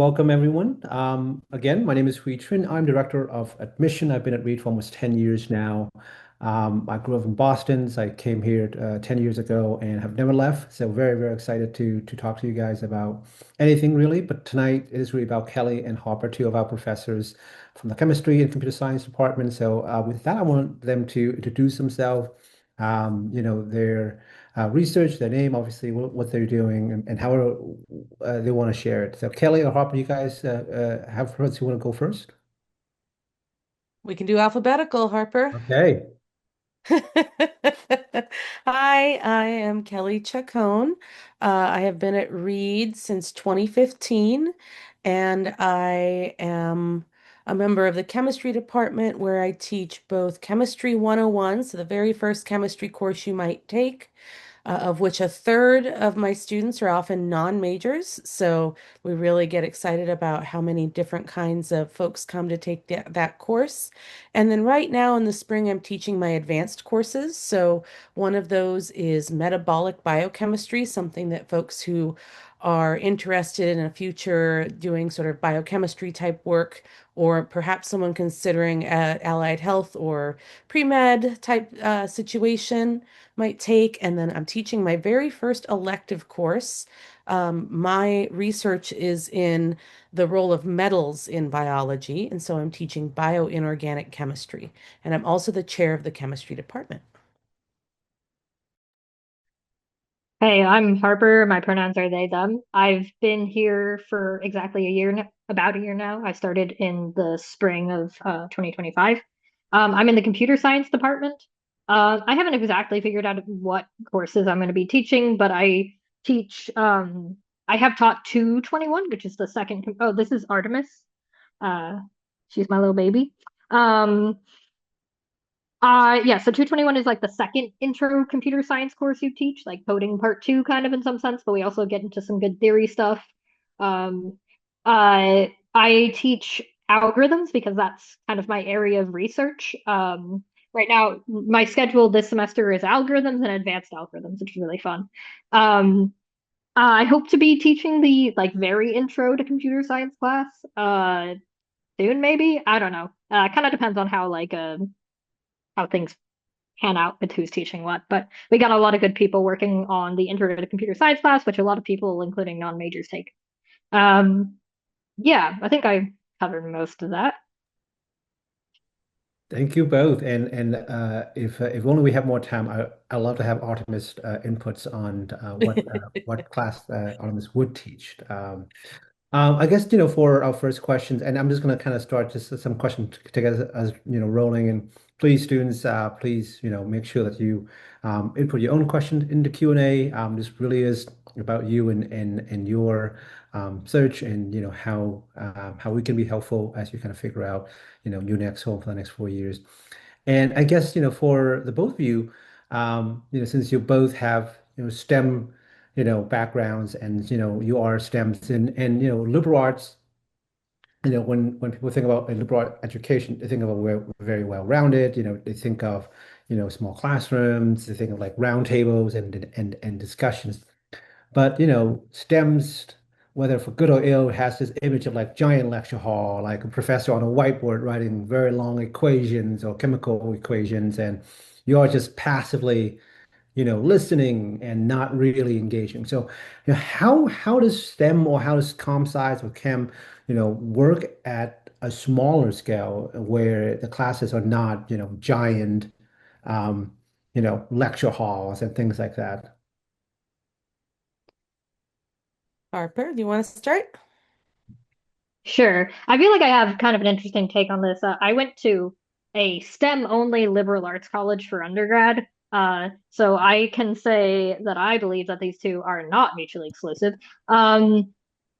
welcome everyone. Again, my name is Huitrin. I'm Director of Admission. I've been at Reed for almost 10 years now. I grew up in Boston, so I came here 10 years ago and have never left. So very, very excited to talk to you guys about anything really. But tonight it is really about Kelly and Harper, two of our professors from the chemistry and computer science department. So with that, I want them to introduce themselves, their research, their name, obviously, what they're doing, and how they want to share it. So, Kelly or Harper, you guys have first. You want to go first? We can do alphabetical, Harper. Okay. Hi, I am Kelly Chacón. I have been at Reed since 2015, and I am a member of the chemistry department where I teach both Chemistry 101, so the very first chemistry course you might take, of which a third of my students are often non-majors. So we really get excited about how many different kinds of folks come to take that course. And then right now in the spring, I'm teaching my advanced courses. So one of those is metabolic biochemistry, something that folks who are interested in a future doing sort of biochemistry type work, or perhaps someone considering allied health or pre-med type situation might take. And then I'm teaching my very first elective course. My research is in the role of metals in biology, and so I'm teaching bioinorganic chemistry. And I'm also the chair of the chemistry department. Hey, I'm Harper. My pronouns are they, them. I've been here for exactly a year, about a year now. I started in the spring of 2025. I'm in the computer science department. I haven't exactly figured out what courses I'm going to be teaching, but I have taught 221, which is the second. Oh, this is Artemis. Uh, she's my little baby. Um, yeah, so 221 is like the second intro computer science course you teach, like coding part two, kind of in some sense, but we also get into some good theory stuff. Um, I teach algorithms because that's kind of my area of research. Right now, my schedule this semester is algorithms and advanced algorithms, which is really fun. Um, I hope to be teaching the like very intro to computer science class soon, maybe. I don't know. Kind of depends on how things pan out with who's teaching what. But we got a lot of good people working on the Intro to Computer Science class, which a lot of people, including non-majors, take. Um, yeah, I think I covered most of that. Thank you both. And if only we have more time, I love to have Artemis inputs on what class Artemis would teach. I guess, for our first questions, and I'm just going to kind of start just some questions to get us, rolling. And please, students, please, make sure that you input your own question in the Q&A. This really is about you and your search and, how we can be helpful as you kind of figure out, your next home for the next 4 years. And I guess, for the both of you, since you both have, STEM, backgrounds and, you are STEMs and, liberal arts, when people think about a liberal art education, they think of we're very well-rounded, they think of, small classrooms, they think of like round tables and discussions. But STEMs, whether for good or ill, has this image of like giant lecture hall, like a professor on a whiteboard writing very long equations or chemical equations, and you are just passively, listening and not really engaging. So, how does STEM or how does comp science or chem, work at a smaller scale where the classes are not, giant, um, lecture halls and things like that? Harper, do you want to start? Sure. I feel like I have kind of an interesting take on this. I went to a STEM-only liberal arts college for undergrad. So I can say that I believe that these two are not mutually exclusive. Um,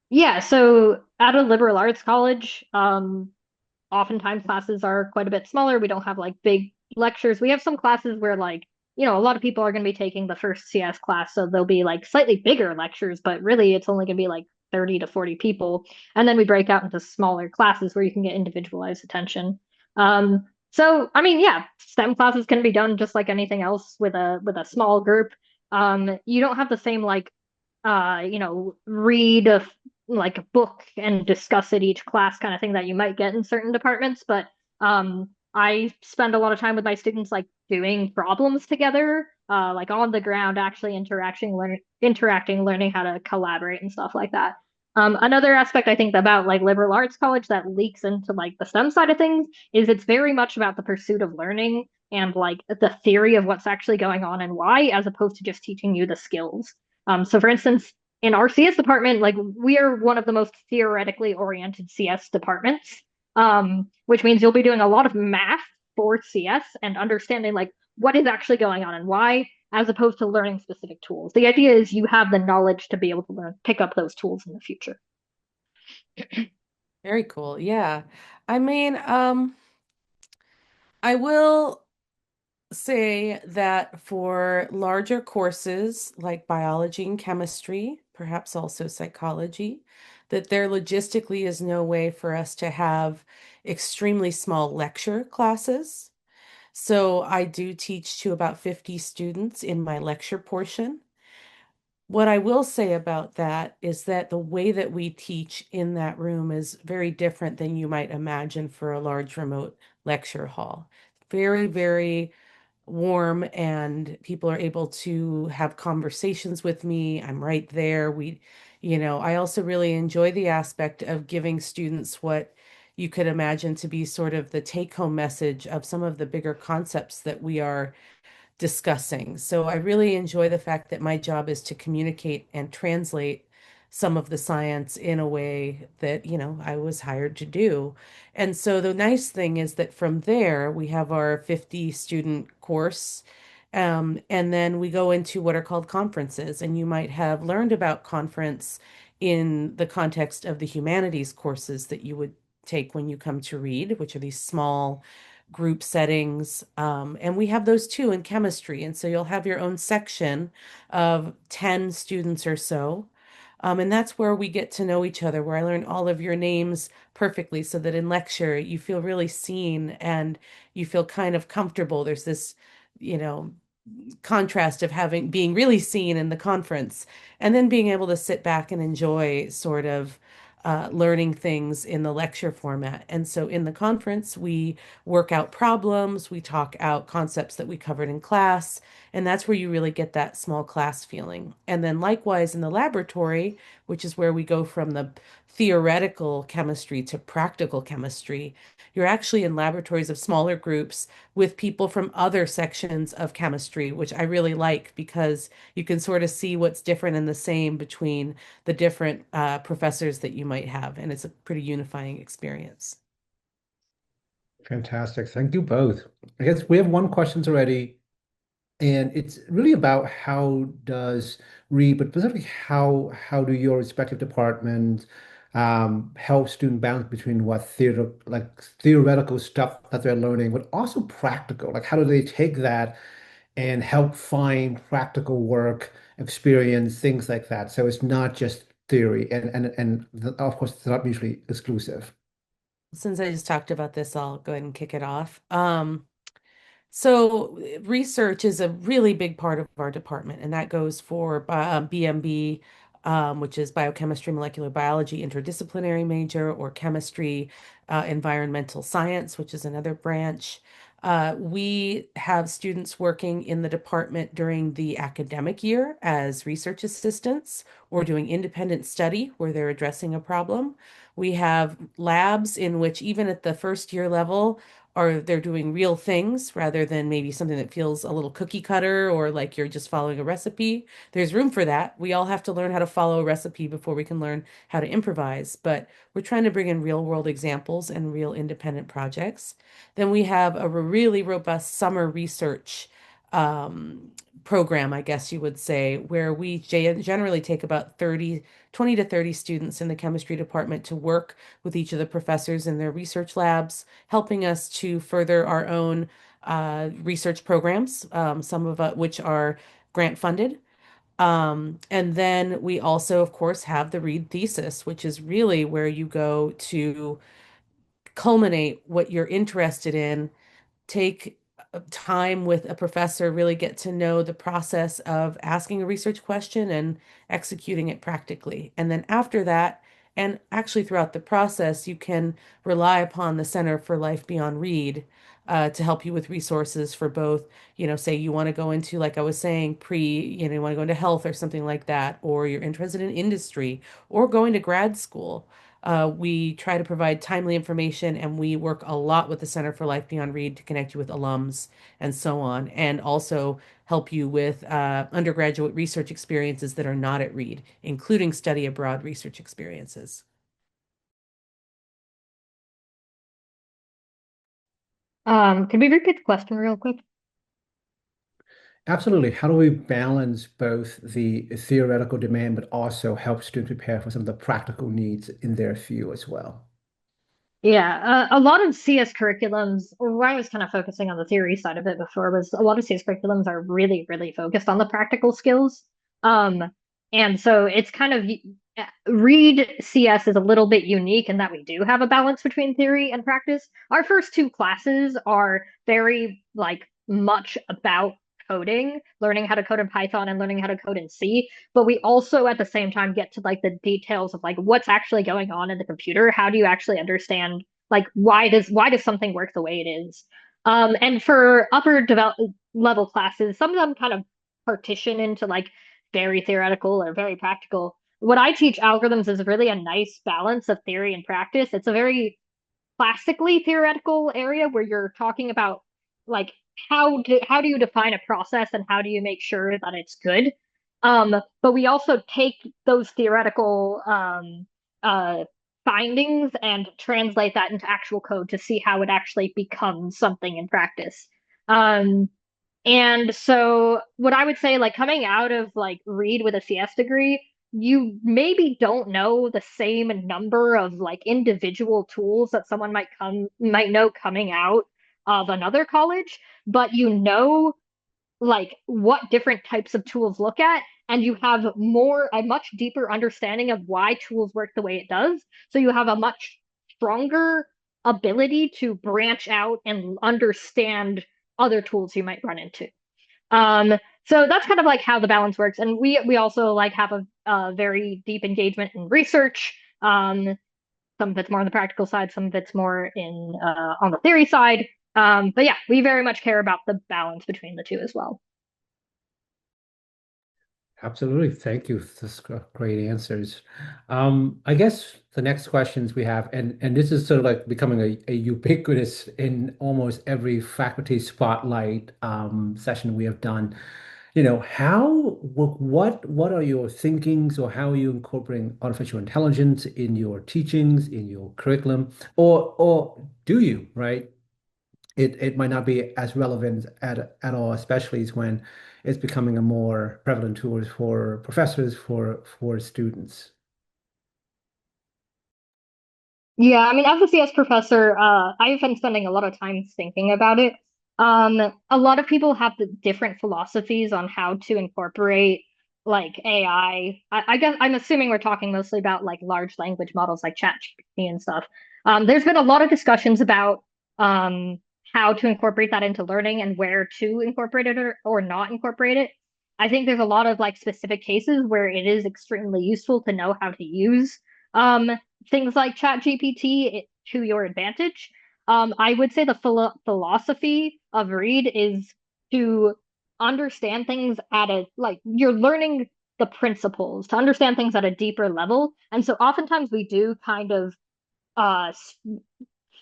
yeah, so at a liberal arts college, oftentimes classes are quite a bit smaller. We don't have like big lectures. We have some classes where a lot of people are going to be taking the first CS class, so there'll be like slightly bigger lectures, but really it's only going to be like 30 to 40 people. And then we break out into smaller classes where you can get individualized attention. So I mean, yeah, STEM classes can be done just like anything else with a small group. You don't have the same read of like book and discuss it each class kind of thing that you might get in certain departments, but I spend a lot of time with my students like doing problems together, like on the ground, actually interacting, learning how to collaborate and stuff like that. Another aspect I think about like liberal arts college that leaks into like the STEM side of things is it's very much about the pursuit of learning and like the theory of what's actually going on and why, as opposed to just teaching you the skills. So for instance, in our CS department, like we are one of the most theoretically oriented CS departments, which means you'll be doing a lot of math for CS and understanding like what is actually going on and why, as opposed to learning specific tools. The idea is you have the knowledge to be able to pick up those tools in the future. Very cool. Yeah. I mean, I will say that for larger courses like biology and chemistry, perhaps also psychology, that there logistically is no way for us to have extremely small lecture classes. So I do teach to about 50 students in my lecture portion. What I will say about that is that the way that we teach in that room is very different than you might imagine for a large remote lecture hall. Very, very warm, and people are able to have conversations with me. I'm right there. I also really enjoy the aspect of giving students what you could imagine to be sort of the take-home message of some of the bigger concepts that we are discussing. So I really enjoy the fact that my job is to communicate and translate some of the science in a way that, I was hired to do. And so the nice thing is that from there, we have our 50 student course. And then we go into what are called conferences. And you might have learned about conference in the context of the humanities courses that you would take when you come to read, which are these small group settings. And we have those too in chemistry. And so you'll have your own section of 10 students or so. And that's where we get to know each other, where I learn all of your names perfectly so that in lecture you feel really seen and you feel kind of comfortable. There's this, you know, contrast of being really seen in the conference and then being able to sit back and enjoy sort of learning things in the lecture format. And so in the conference, we work out problems, we talk out concepts that we covered in class, and that's where you really get that small class feeling. And then likewise in the laboratory, which is where we go from the theoretical chemistry to practical chemistry, you're actually in laboratories of smaller groups with people from other sections of chemistry, which I really like because you can sort of see what's different and the same between the different professors that you might have. And it's a pretty unifying experience. Fantastic. Thank you both. I guess we have one questions already, and it's really about how does Reed, but specifically how do your respective departments help student balance between what theoretical stuff that they're learning, but also practical. Like how do they take that and help find practical work, experience, things like that. So it's not just theory, and of course it's not mutually exclusive. Since I just talked about this, I'll go ahead and kick it off. So research is a really big part of our department, and that goes for BMB, which is biochemistry, molecular biology, interdisciplinary major, or chemistry, environmental science, which is another branch. We have students working in the department during the academic year as research assistants or doing independent study where they're addressing a problem. We have labs in which, even at the first year level, or they're doing real things rather than maybe something that feels a little cookie cutter or like you're just following a recipe. There's room for that. We all have to learn how to follow a recipe before we can learn how to improvise, but we're trying to bring in real world examples and real independent projects. Then we have a really robust summer research um, program, I guess you would say, where we generally take about 20 to 30 students in the chemistry department to work with each of the professors in their research labs, helping us to further our own research programs, some of which are grant funded. And then we also, of course, have the Reed thesis, which is really where you go to culminate what you're interested in, take time with a professor, really get to know the process of asking a research question and executing it practically. And then after that, And actually, throughout the process, you can rely upon the Center for Life Beyond Read to help you with resources for both, say you want to go into, like I was saying, you want to go into health or something like that, or you're interested in industry or going to grad school. We try to provide timely information, and we work a lot with the Center for Life Beyond Read to connect you with alums and so on, and also help you with undergraduate research experiences that are not at Reed, including study abroad research experiences. Could we repeat the question real quick? Absolutely. How do we balance both the theoretical demand, but also help students prepare for some of the practical needs in their field as well? Yeah, a lot of CS curriculums, or I was kind of focusing on the theory side of it before, was a lot of CS curriculums are really, really focused on the practical skills. Um, and so it's kind of read CS is a little bit unique in that we do have a balance between theory and practice. Our first two classes are very like much about coding, learning how to code in Python and learning how to code in C, but we also at the same time get to like the details of like what's actually going on in the computer. How do you actually understand like why does something work the way it is? And for upper develop level classes, some of them kind of partition into like very theoretical or very practical. What I teach algorithms is really a nice balance of theory and practice. It's a very classically theoretical area where you're talking about like how do you define a process and how do you make sure that it's good. But we also take those theoretical findings and translate that into actual code to see how it actually becomes something in practice. Um, and so what I would say, like coming out of like Reed with a CS degree, you maybe don't know the same number of like individual tools that someone might know coming out of another college, but you know like what different types of tools look at, and you have a much deeper understanding of why tools work the way it does. So you have a much stronger ability to branch out and understand other tools you might run into. Um, so that's kind of like how the balance works. And we also like have a very deep engagement in research. Some of it's more on the practical side, some of it's more in on the theory side. But yeah, we very much care about the balance between the two as well. Absolutely. Thank you. Those great answers. I guess the next questions we have, and this is sort of like becoming a ubiquitous in almost every faculty spotlight session we have done. What are your thinkings, or how are you incorporating artificial intelligence in your teachings, in your curriculum, or do you, right? It might not be as relevant at all, especially when it's becoming a more prevalent tool for professors, for students. Yeah, I mean, as a CS professor, I've been spending a lot of time thinking about it. A lot of people have the different philosophies on how to incorporate like AI. I guess I'm assuming we're talking mostly about like large language models like ChatGPT and stuff. There's been a lot of discussions about um, how to incorporate that into learning and where to incorporate it or not incorporate it. I think there's a lot of like specific cases where it is extremely useful to know how to use um, things like ChatGPT to your advantage. I would say the philosophy of Reed is to understand things at a like you're learning the principles to understand things at a deeper level. And so oftentimes we do kind of uh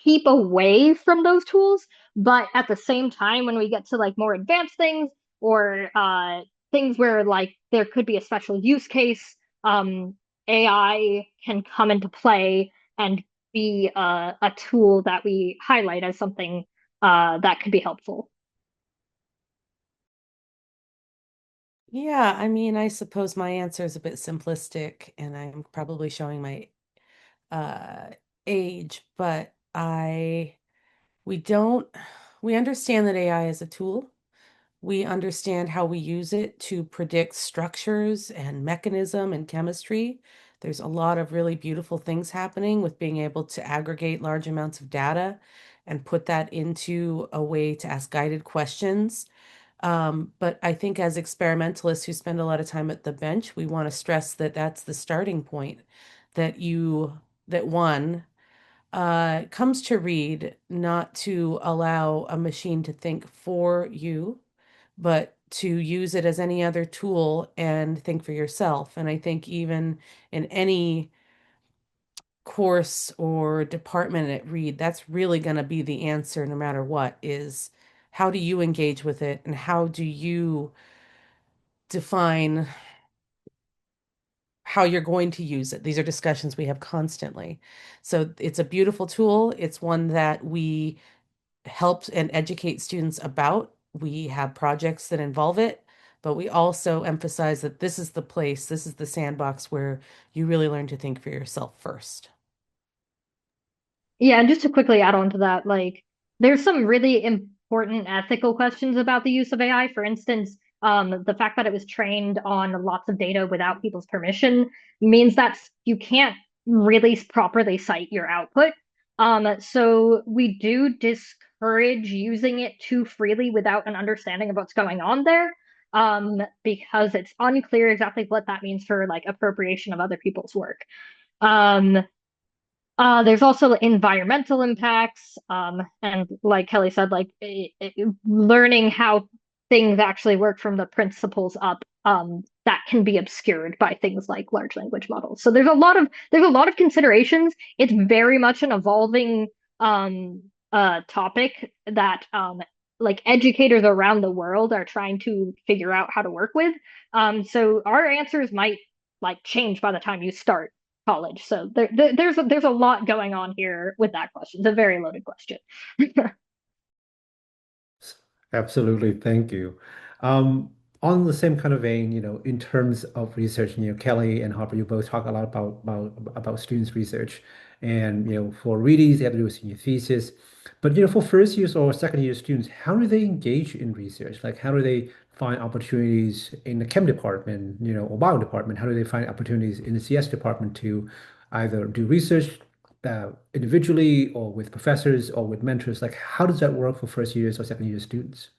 keep away from those tools, but at the same time when we get to like more advanced things or things where like there could be a special use case, um AI can come into play and be a tool that we highlight as something that could be helpful. Yeah, I mean, I suppose my answer is a bit simplistic, and I'm probably showing my uh, age, but we don't, we understand that AI is a tool. We understand how we use it to predict structures and mechanism and chemistry. There's a lot of really beautiful things happening with being able to aggregate large amounts of data and put that into a way to ask guided questions. But I think as experimentalists who spend a lot of time at the bench, we want to stress that that's the starting point, that that one comes to read not to allow a machine to think for you, but to use it as any other tool and think for yourself. And I think even in any course or department at Reed, that's really going to be the answer no matter what, is how do you engage with it and how do you define how you're going to use it. These are discussions we have constantly. So it's a beautiful tool. It's one that we help and educate students about. We have projects that involve it, but we also emphasize that this is the place, this is the sandbox where you really learn to think for yourself first. Yeah, and just to quickly add on to that, like there's some really important ethical questions about the use of AI. For instance, the fact that it was trained on lots of data without people's permission means that you can't really properly cite your output. So we do discourage using it too freely without an understanding of what's going on there, because it's unclear exactly what that means for like appropriation of other people's work. Um, there's also environmental impacts, and like Kelly said, like learning how things actually work from the principles up, that can be obscured by things like large language models. So there's a lot of considerations. It's very much an evolving topic that like educators around the world are trying to figure out how to work with. So our answers might like change by the time you start college. So there's a lot going on here with that question. It's a very loaded question. Absolutely, thank you. Um, on the same kind of vein, in terms of research, Kelly and Harper, you both talk a lot about students' research, and for readings, they have to do a senior thesis. But for first years or second year students, how do they engage in research? Like, how do they find opportunities in the chem department, or bio department? How do they find opportunities in the CS department to either do research individually or with professors or with mentors? Like, how does that work for first years or second year students?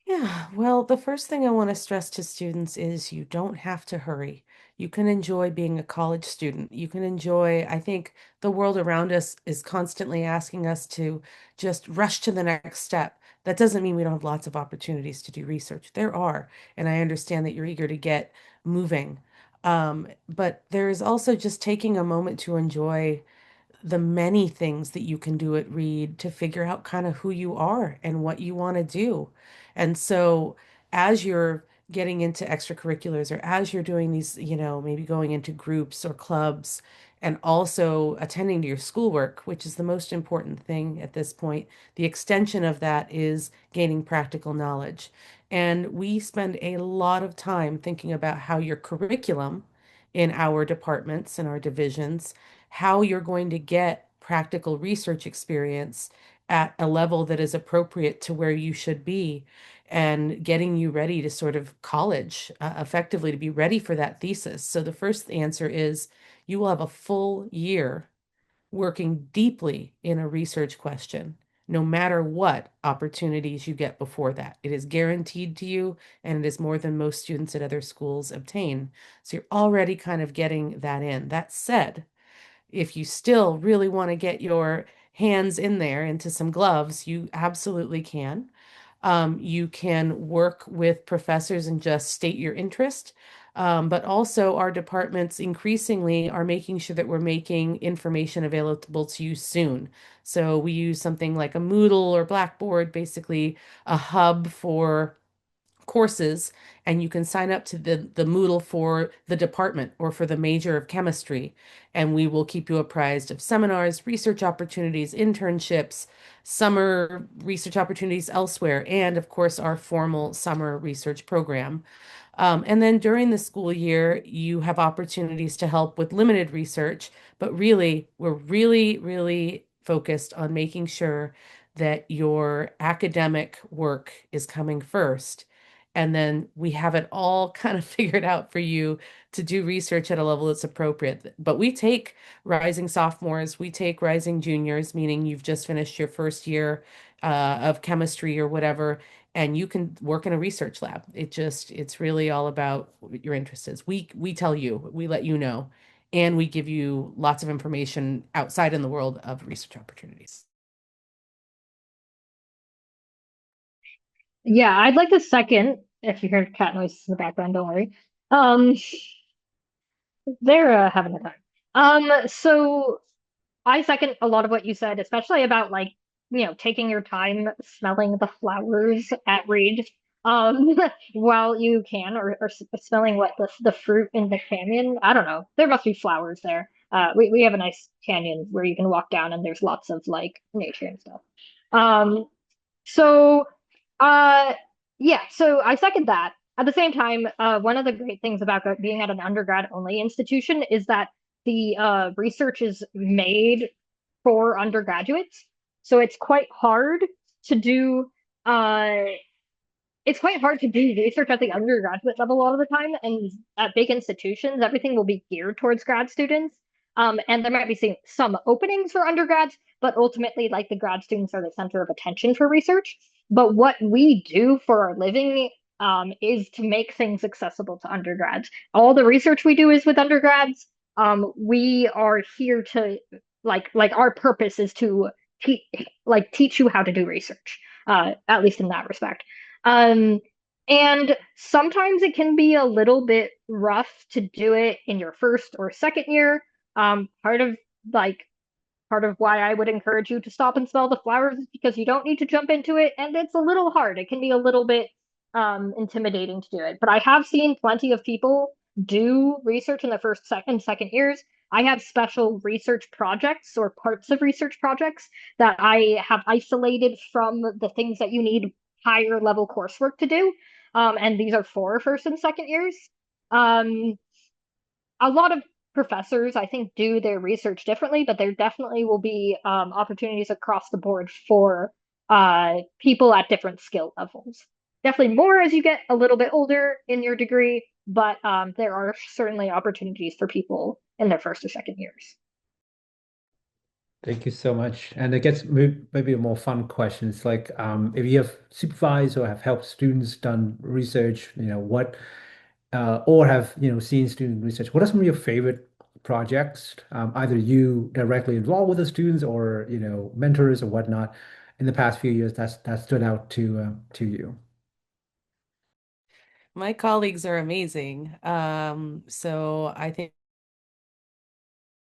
Yeah, well, the first thing I want to stress to students is you don't have to hurry. You can enjoy being a college student. You can enjoy, I think the world around us is constantly asking us to just rush to the next step. That doesn't mean we don't have lots of opportunities to do research. There are, and I understand that you're eager to get moving. But there is also just taking a moment to enjoy the many things that you can do at Reed to figure out kind of who you are and what you want to do. And so as you're getting into extracurriculars or as you're doing these, maybe going into groups or clubs and also attending to your schoolwork, which is the most important thing at this point, the extension of that is gaining practical knowledge. And we spend a lot of time thinking about how your curriculum in our departments and our divisions, how you're going to get practical research experience at a level that is appropriate to where you should be and getting you ready to sort of college effectively to be ready for that thesis. So the first answer is you will have a full year working deeply in a research question, no matter what opportunities you get before that. It is guaranteed to you, and it is more than most students at other schools obtain. So you're already kind of getting that in. That said, if you still really want to get your hands in there into some gloves, you absolutely can. You can work with professors and just state your interest. But also, our departments increasingly are making sure that we're making information available to you soon. So we use something like a Moodle or Blackboard, basically a hub for courses, and you can sign up to the Moodle for the department or for the major of chemistry, and we will keep you apprised of seminars, research opportunities, internships, summer research opportunities elsewhere, and of course our formal summer research program. And then during the school year, you have opportunities to help with limited research, but really, we're really, really focused on making sure that your academic work is coming first. And then we have it all kind of figured out for you to do research at a level that's appropriate. But we take rising sophomores, we take rising juniors, meaning you've just finished your first year of chemistry or whatever, and you can work in a research lab. It's really all about what your interest is. We tell you, we let you know. and we give you lots of information outside in the world of research opportunities. Yeah, I'd like to second, if you hear cat noises in the background, don't worry. Um, they're having a time. So I second a lot of what you said, especially about like, taking your time smelling the flowers at Reed, um, while you can, or smelling what the fruit in the canyon. I don't know. There must be flowers there. We have a nice canyon where you can walk down and there's lots of like nature and stuff. Um, so, uh, yeah, so I second that. At the same time, one of the great things about being at an undergrad only institution is that the research is made for undergraduates. So to do uh, it's quite hard to do research at the undergraduate level a lot of the time. And at big institutions, everything will be geared towards grad students. And there might be some openings for undergrads, but ultimately, like the grad students are the center of attention for research. But what we do for our living is to make things accessible to undergrads. All the research we do is with undergrads. We are here to like our purpose is to teach you how to do research, at least in that respect. Um, and sometimes it can be a little bit rough to do it in your first or second year. Um, part of like part of why I would encourage you to stop and smell the flowers is because you don't need to jump into it, and it's a little hard. It can be a little bit intimidating to do it. But I have seen plenty of people do research in their first, second years. I have special research projects or parts of research projects that I have isolated from the things that you need higher level coursework to do. And these are for first and second years. Um, a lot of professors, I think, do their research differently, but there definitely will be opportunities across the board for people at different skill levels. Definitely more as you get a little bit older in your degree, but there are certainly opportunities for people in their first or second years. Thank you so much. And it gets maybe a more fun question. It's like if you have supervised or have helped students done research, what or have seen student research, what are some of your favorite projects? Either you directly involved with the students or mentors or whatnot in the past few years that stood out to you. My colleagues are amazing. So I think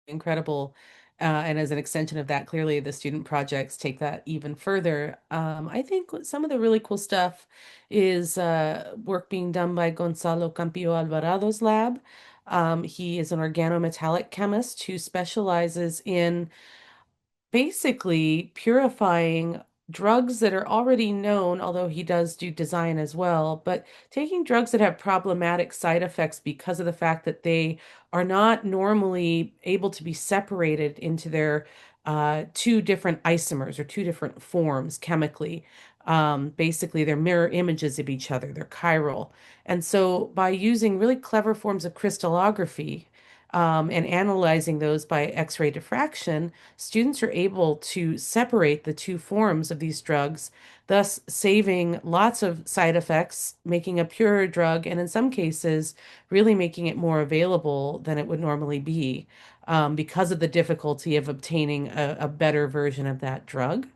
incredible. And as an extension of that, clearly the student projects take that even further. I think some of the really cool stuff is work being done by Gonzalo Campillo Alvarado's lab. He is an organometallic chemist who specializes in basically purifying drugs that are already known, although he does do design as well, but taking drugs that have problematic side effects because of the fact that they are not normally able to be separated into their two different isomers or two different forms chemically. Basically, they're mirror images of each other, they're chiral. And so, by using really clever forms of crystallography, and analyzing those by X-ray diffraction, students are able to separate the two forms of these drugs, thus saving lots of side effects, making a purer drug, and in some cases, really making it more available than it would normally be, because of the difficulty of obtaining a better version of that drug.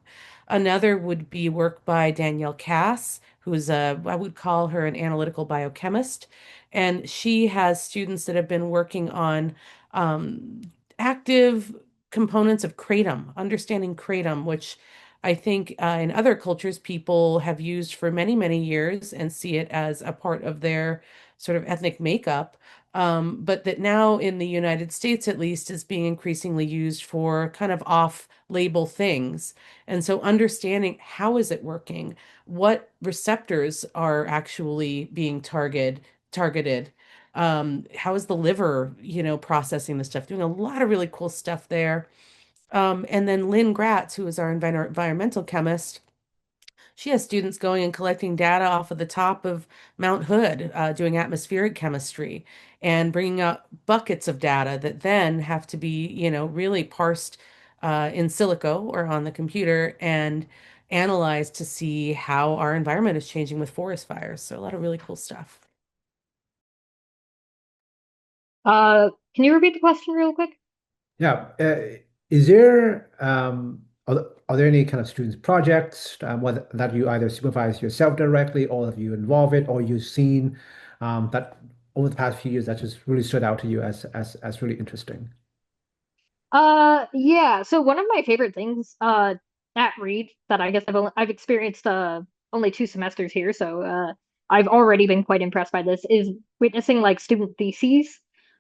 Another would be work by Danielle Cass, who's I would call her an analytical biochemist. And she has students that have been working on um, active components of kratom, understanding kratom, which I think in other cultures people have used for many, many years and see it as a part of their sort of ethnic makeup. But that now in the United States, at least, is being increasingly used for kind of off-label things. And so understanding how is it working, what receptors are actually being targeted. How is the liver, processing the stuff, doing a lot of really cool stuff there. And then Lynn Gratz, who is our environmental chemist, she has students going and collecting data off of the top of Mount Hood, doing atmospheric chemistry and bringing up buckets of data that then have to be, really parsed in silico or on the computer and analyzed to see how our environment is changing with forest fires. So a lot of really cool stuff. Can you repeat the question real quick? Yeah. Is there are there any kind of students projects whether that you either supervise yourself directly or have you involved it or you've seen that over the past few years that just really stood out to you as really interesting? Yeah. So one of my favorite things at Reed that I guess I've experienced only 2 semesters here, so I've already been quite impressed by this is witnessing like student theses.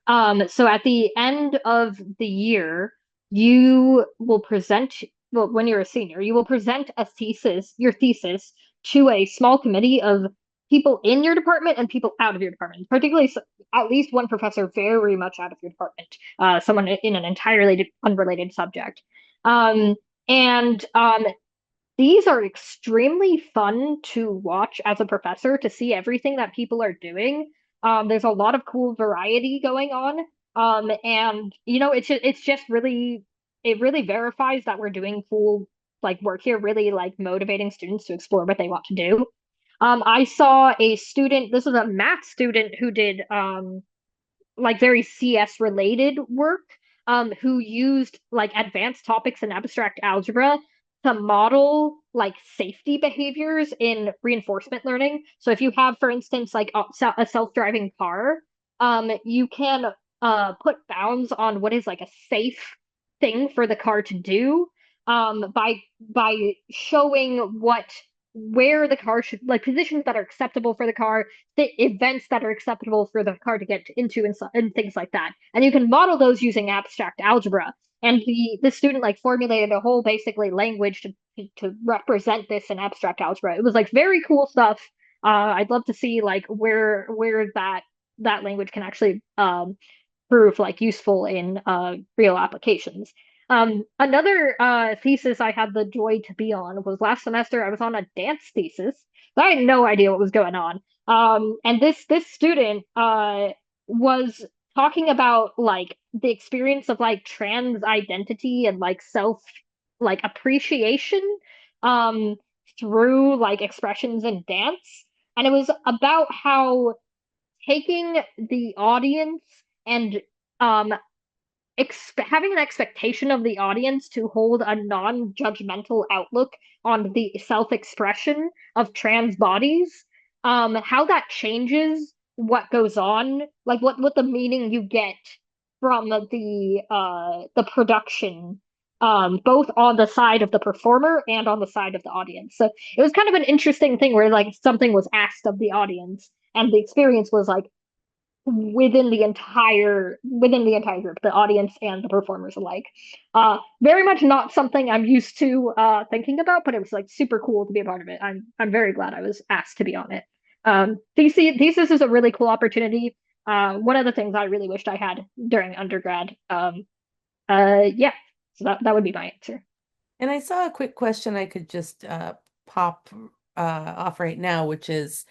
So at the end of the year, you will present, well, when you're a senior, you will present your thesis to a small committee of people in your department and people out of your department, particularly at least one professor very much out of your department, someone in an entirely unrelated subject. Um, and these are extremely fun to watch as a professor to see everything that people are doing. There's a lot of cool variety going on. And it's just really it really verifies that we're doing cool like work here, really like motivating students to explore what they want to do. I saw a student, this was a math student who did like very CS related work, who used like advanced topics in abstract algebra to model like safety behaviors in reinforcement learning. So if you have, for instance, like a self-driving car, you can put bounds on what is like a safe thing for the car to do, by showing where the car should like positions that are acceptable for the car, the events that are acceptable for the car to get into, and things like that. And you can model those using abstract algebra. And the student like formulated a whole basically language to represent this in abstract algebra. It was like very cool stuff. I'd love to see like where that language can actually prove like useful in real applications. Another thesis I had the joy to be on was last semester. I was on a dance thesis. So I had no idea what was going on. And this student was talking about like the experience of like trans identity and like self like appreciation um through like expressions in dance. And it was about how taking the audience and um having an expectation of the audience to hold a non-judgmental outlook on the self-expression of trans bodies, how that changes what goes on, like what the meaning you get from the production, both on the side of the performer and on the side of the audience. So it was kind of an interesting thing where like something was asked of the audience and the experience was like within the entire group, the audience and the performers alike. Very much not something I'm used to thinking about, but it was like super cool to be a part of it. I'm very glad I was asked to be on it. Thesis is a really cool opportunity. One of the things I really wished I had during undergrad. Yeah, so that would be my answer. And I saw a quick question I could just pop off right now, which is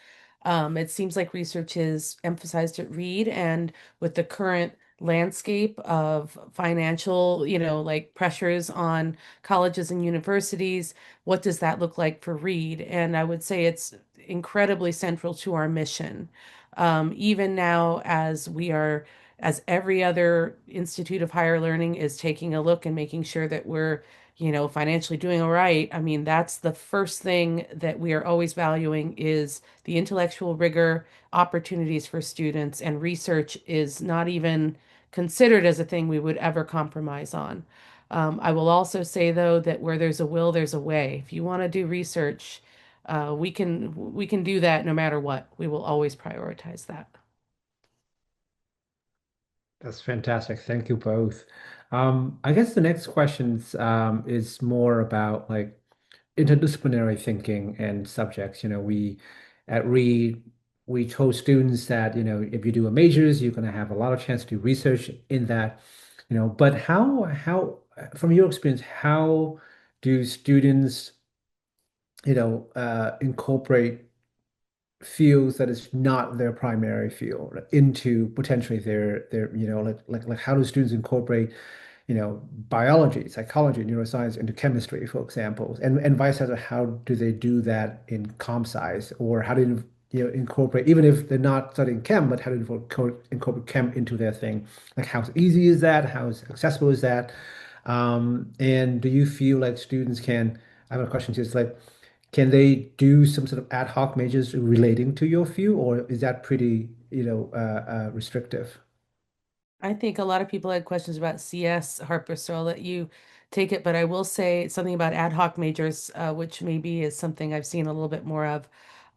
it seems like research is emphasized at Reed, and with the current landscape of financial, like pressures on colleges and universities, what does that look like for Reed? And I would say it's incredibly central to our mission. Even now, as every other institute of higher learning is taking a look and making sure that we're financially doing all right. I mean, that's the first thing that we are always valuing is the intellectual rigor, opportunities for students, and research is not even considered as a thing we would ever compromise on. I will also say though that where there's a will, there's a way. If you want to do research, we can do that no matter what. We will always prioritize that. That's fantastic. Thank you both. I guess the next questions is more about like interdisciplinary thinking and subjects. We at Reed, we told students that, if you do a majors, you're going to have a lot of chance to do research in that, but from your experience, how do students, incorporate fields that is not their primary field into potentially their like how do students incorporate biology, psychology, neuroscience into chemistry, for example, and vice versa. How do they do that in comp sci, or how do incorporate, even if they're not studying chem, but how to incorporate chem into their thing. Like how easy is that? How accessible is that? And do you feel like students can, I have a question too, it's like, can they do some sort of ad hoc majors relating to your field, or is that pretty, restrictive? I think a lot of people had questions about CS, Harper, so I'll let you take it. But I will say something about ad hoc majors, which maybe is something I've seen a little bit more of.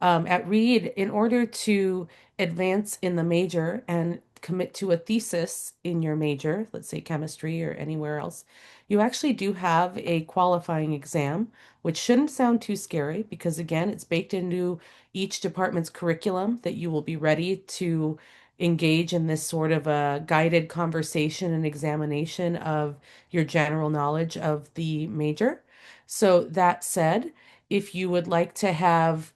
At Reed, in order to advance in the major and commit to a thesis in your major, let's say chemistry or anywhere else, you actually do have a qualifying exam, which shouldn't sound too scary because, again, it's baked into each department's curriculum that you will be ready to engage in this sort of a guided conversation and examination of your general knowledge of the major. So that said, if you would like to have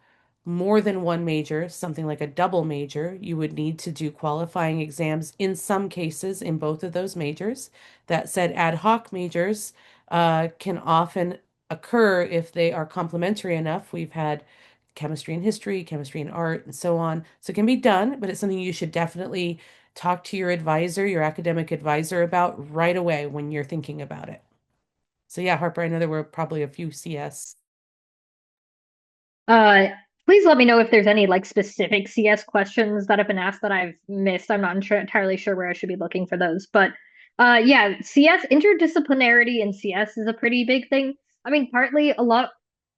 more than one major, something like a double major, you would need to do qualifying exams in some cases in both of those majors. That said, ad hoc majors can often occur if they are complementary enough. We've had chemistry and history, chemistry and art, and so on. So it can be done, but it's something you should definitely talk to your advisor, your academic advisor about right away when you're thinking about it. So yeah, Harper, I know there were probably a few CS. Uh, Please let me know if there's any like specific CS questions that have been asked that I've missed. I'm not entirely sure where I should be looking for those, but yeah, CS interdisciplinarity in CS is a pretty big thing. I mean, partly a lot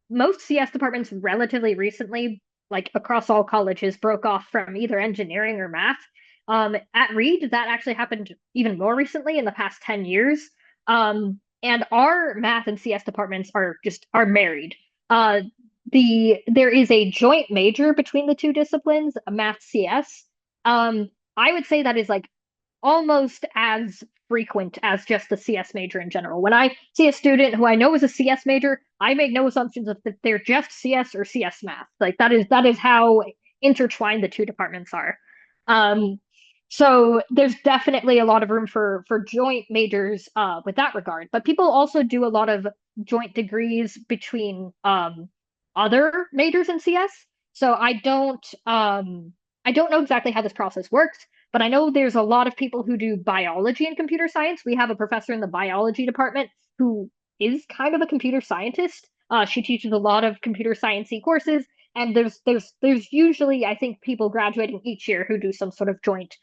most CS departments relatively recently, like across all colleges, broke off from either engineering or math. At Reed, that actually happened even more recently in the past 10 years. And our math and CS departments are married. Uh, there is a joint major between the two disciplines, math CS. I would say that is like almost as frequent as just the CS major in general. When I see a student who I know is a CS major, I make no assumptions if they're just CS or CS math. Like that is how intertwined the two departments are. Um, so there's definitely a lot of room for joint majors with that regard. But people also do a lot of joint degrees between other majors in CS. So I don't know exactly how this process works, but I know there's a lot of people who do biology and computer science. We have a professor in the biology department who is kind of a computer scientist. She teaches a lot of computer sciencey courses, and there's usually I think people graduating each year who do some sort of joint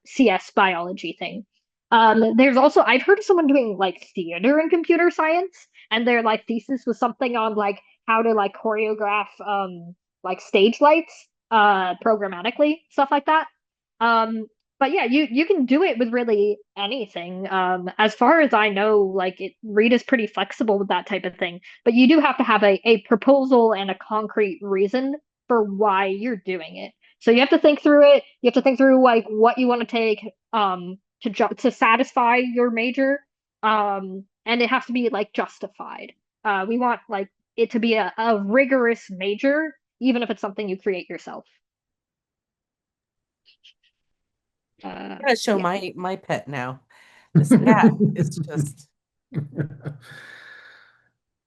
CS biology thing. There's also I've heard of someone doing like theater and computer science, and their like thesis was something on like how to like choreograph like stage lights programmatically, stuff like that. Um, but yeah, you can do it with really anything. As far as I know, like Reed is pretty flexible with that type of thing. But you do have to have a proposal and a concrete reason for why you're doing it. So you have to think through it. You have to think through like what you want to take to satisfy your major. And it has to be like justified. We want like it to be a rigorous major, even if it's something you create yourself. I'm gonna show Yeah. my pet now. This cat is just this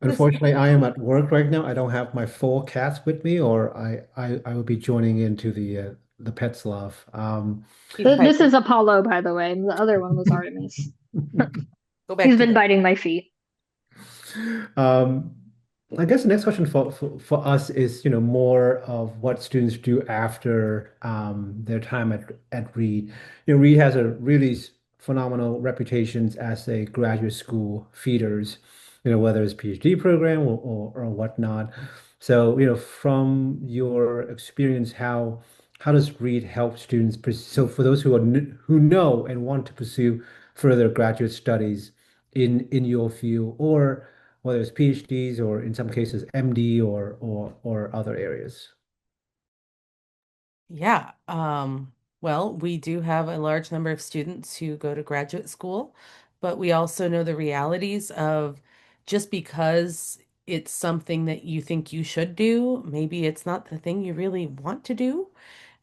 Unfortunately, I am at work right now. I don't have my four cats with me, or I will be joining into the pets love. cute This Piper. is Apollo, by the way. The other one was Artemis. Go back He's to been bed. biting my feet. Um, I guess the next question for us is, more of what students do after their time at Reed. Reed has a really phenomenal reputation as a graduate school feeders, whether it's PhD program or whatnot. So, from your experience, how does Reed help students? So, for those who know and want to pursue further graduate studies in your field, or whether it's PhDs or in some cases MD or other areas. Yeah. Well, we do have a large number of students who go to graduate school, but we also know the realities of just because it's something that you think you should do, maybe it's not the thing you really want to do.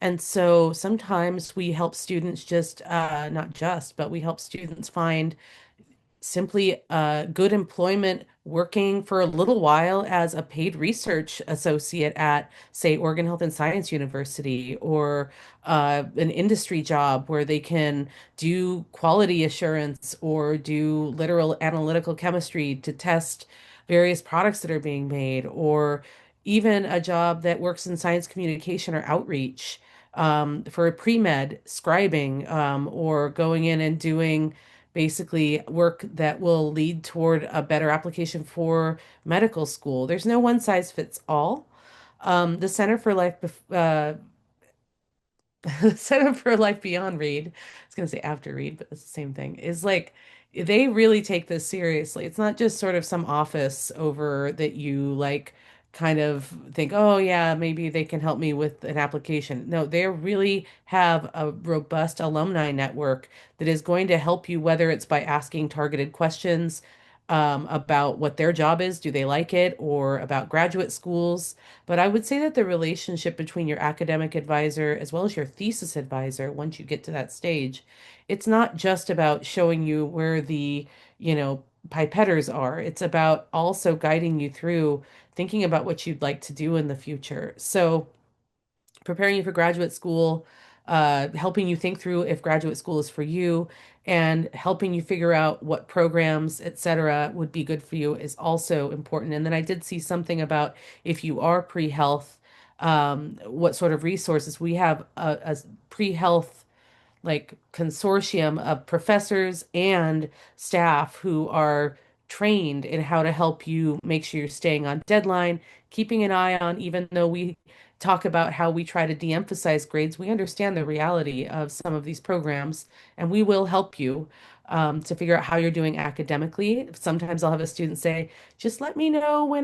And so sometimes we help students just, not just, but we help students find simply good employment working for a little while as a paid research associate at, say, Oregon Health and Science University, or an industry job where they can do quality assurance or do literal analytical chemistry to test various products that are being made, or even a job that works in science communication or outreach, for a pre-med scribing, or going in and doing basically work that will lead toward a better application for medical school. There's no one size fits all. The Center for Center for Life Beyond Read, I was gonna say after Read, but it's the same thing, is like they really take this seriously. It's not just sort of some office over that you like kind of think, oh yeah, maybe they can help me with an application. No, they really have a robust alumni network that is going to help you, whether it's by asking targeted questions about what their job is, do they like it, or about graduate schools. But I would say that the relationship between your academic advisor as well as your thesis advisor, once you get to that stage, it's not just about showing you where the, pipetters are. It's about also guiding you through thinking about what you'd like to do in the future. So, preparing you for graduate school, helping you think through if graduate school is for you, and helping you figure out what programs, etc., would be good for you is also important. And then I did see something about if you are pre-health, what sort of resources we have a pre-health like consortium of professors and staff who are trained in how to help you make sure you're staying on deadline, keeping an eye on, even though we talk about how we try to de-emphasize grades, we understand the reality of some of these programs, and we will help you to figure out how you're doing academically. Sometimes I'll have a student say, just let me know when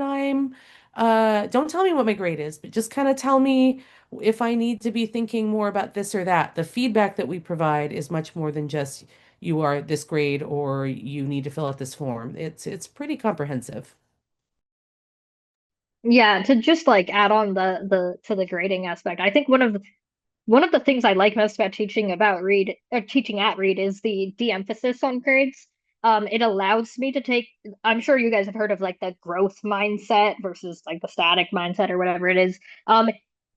don't tell me what my grade is, but just kind of tell me if I need to be thinking more about this or that. The feedback that we provide is much more than just you are this grade or you need to fill out this form. It's pretty comprehensive. Yeah, to just like add on the to the grading aspect, I think one of the things I like most about teaching about Reed or teaching at Reed is the de-emphasis on grades. It allows me to take, I'm sure you guys have heard of like the growth mindset versus like the static mindset or whatever it is.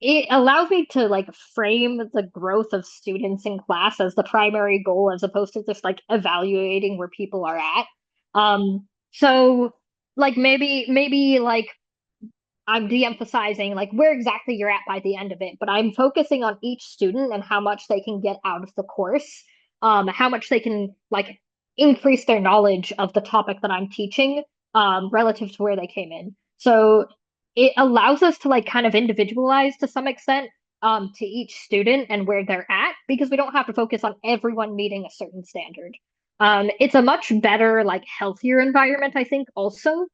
It allows me to like frame the growth of students in class as the primary goal as opposed to just like evaluating where people are at. So like maybe like I'm de-emphasizing like where exactly you're at by the end of it, but I'm focusing on each student and how much they can get out of the course, how much they can like increase their knowledge of the topic that I'm teaching, relative to where they came in. So it allows us to like kind of individualize to some extent, to each student and where they're at because we don't have to focus on everyone meeting a certain standard. It's a much better, like healthier environment, I think, also.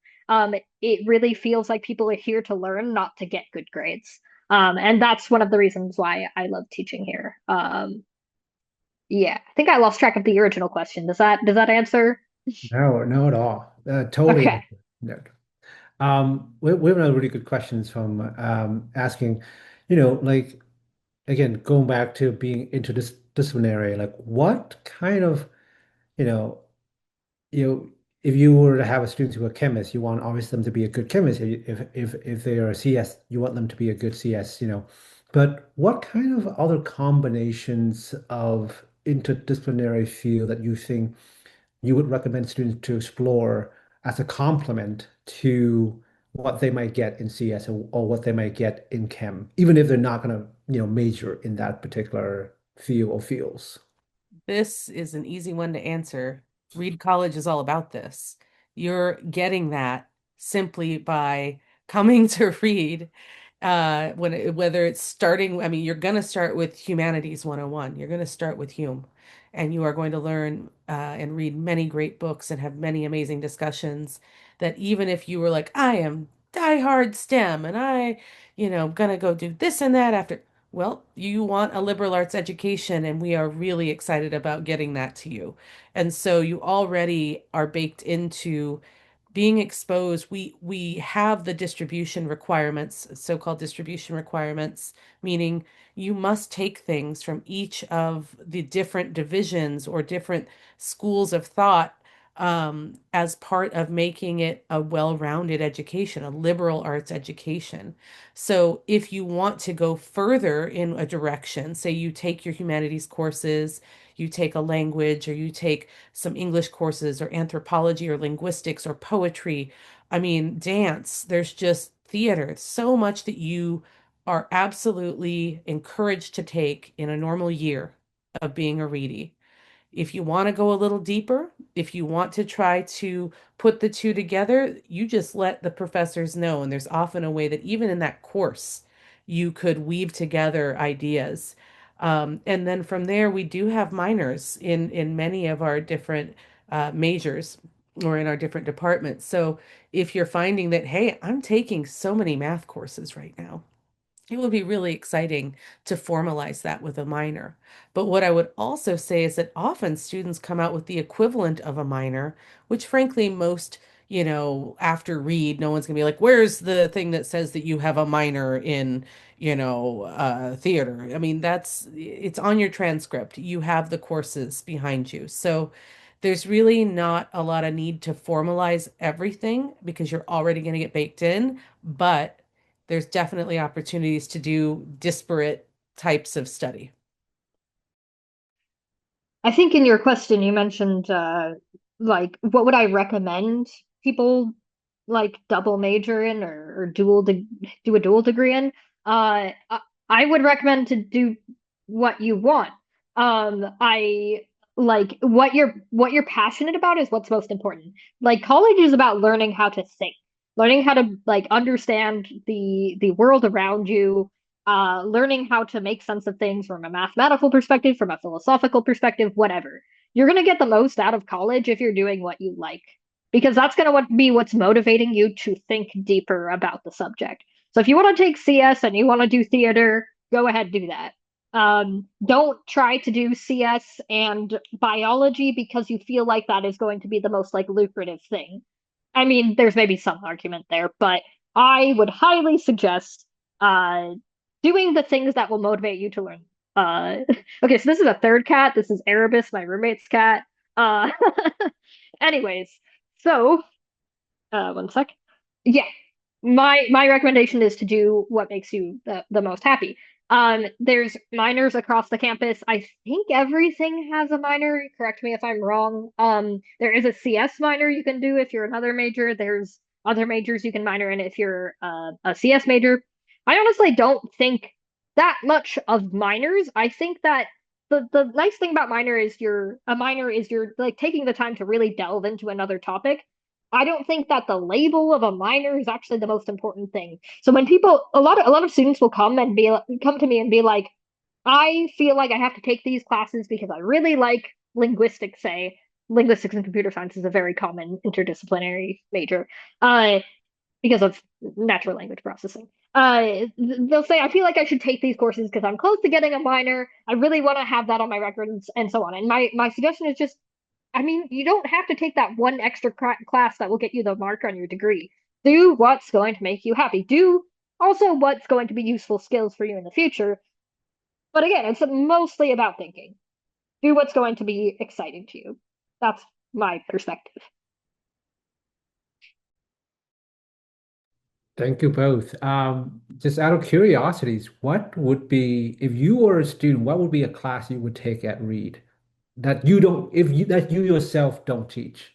It really feels like people are here to learn, not to get good grades. And that's one of the reasons why I love teaching here. Yeah, I think I lost track of the original question. Does that answer? No, no at all. Totally. Okay. No. We have another really good questions from asking, like again, going back to being interdisciplinary, like what kind of, you know, you know, if you were to have a student who are chemists, you want obviously them to be a good chemist. If they are a CS, you want them to be a good CS. But what kind of other combinations of interdisciplinary field that you think you would recommend students to explore as a complement to what they might get in CS or what they might get in chem, even if they're not going to, major in that particular field or fields? This is an easy one to answer. Reed College is all about this. You're getting that simply by coming to Reed. Whether it's starting, I mean, you're going to start with Humanities 101. You're going to start with Hume, and you are going to learn and read many great books and have many amazing discussions that even if you were like, I am diehard STEM and gonna go do this and that after. Well, you want a liberal arts education, and we are really excited about getting that to you. And so you already are baked into being exposed. We have the distribution requirements, so-called distribution requirements, meaning you must take things from each of the different divisions or different schools of thought as part of making it a well-rounded education, a liberal arts education. So if you want to go further in a direction, say you take your humanities courses, you take a language, or you take some English courses, or anthropology, or linguistics, or poetry, I mean, dance, there's just theater, so much that you are absolutely encouraged to take in a normal year of being a Reedy. If you want to go a little deeper, if you want to try to put the two together, you just let the professors know. And there's often a way that even in that course, you could weave together ideas. And then from there, we do have minors in many of our different majors or in our different departments. So if you're finding that, hey, I'm taking so many math courses right now, it would be really exciting to formalize that with a minor. But what I would also say is that often students come out with the equivalent of a minor, which frankly, most, after read, no one's gonna be like, where's the thing that says that you have a minor in, theater? I mean, it's on your transcript. You have the courses behind you. So there's really not a lot of need to formalize everything because you're already going to get baked in. But there's definitely opportunities to do disparate types of study. I think in your question you mentioned like what would I recommend people like double major in or do a dual degree in? I would recommend to do what you want. I like what you're passionate about is what's most important. Like college is about learning how to think, learning how to like understand the world around you, learning how to make sense of things from a mathematical perspective, from a philosophical perspective, whatever. You're going to get the most out of college if you're doing what you like, because that's going to be what's motivating you to think deeper about the subject. So if you want to take CS and you want to do theater, go ahead, do that. Don't try to do CS and biology because you feel like that is going to be the most like lucrative thing. I mean, there's maybe some argument there, but I would highly suggest uh doing the things that will motivate you to learn. Uh okay, so this is a third cat. This is Erebus, my roommate's cat. Uh anyways, so one sec. Yeah, my recommendation is to do what makes you the most happy. There's minors across the campus. I think everything has a minor. Correct me if I'm wrong. There is a CS minor you can do if you're another major. There's other majors you can minor in if you're a CS major. I honestly don't think that much of minors. I think that the nice thing about minor is you're like taking the time to really delve into another topic. I don't think that the label of a minor is actually the most important thing. So when people, a lot of students will come to me and be like, I feel like I have to take these classes because I really like linguistics, say. Linguistics and computer science is a very common interdisciplinary major, because of natural language processing. They'll say, I feel like I should take these courses because I'm close to getting a minor. I really want to have that on my records and so on. And my suggestion is just I mean, you don't have to take that one extra class that will get you the mark on your degree. Do what's going to make you happy. Do also what's going to be useful skills for you in the future. But again, it's mostly about thinking. Do what's going to be exciting to you. That's my perspective. Thank you both. Just out of curiosities, what would be, if you were a student, what would be a class you would take at Reed that you don't, if you that you yourself don't teach?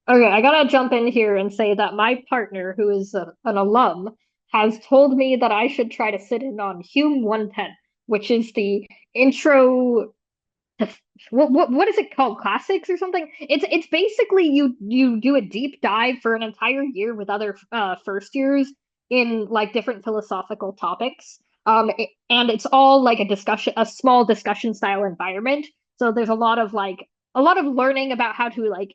Okay, I gotta jump in here and say that my partner, who is an alum, has told me that I should try to sit in on Hume 110, which is the intro what is it called? Classics or something? It's basically you do a deep dive for an entire year with other first years in like different philosophical topics. And it's all like a small discussion style environment. So there's a lot of learning about how to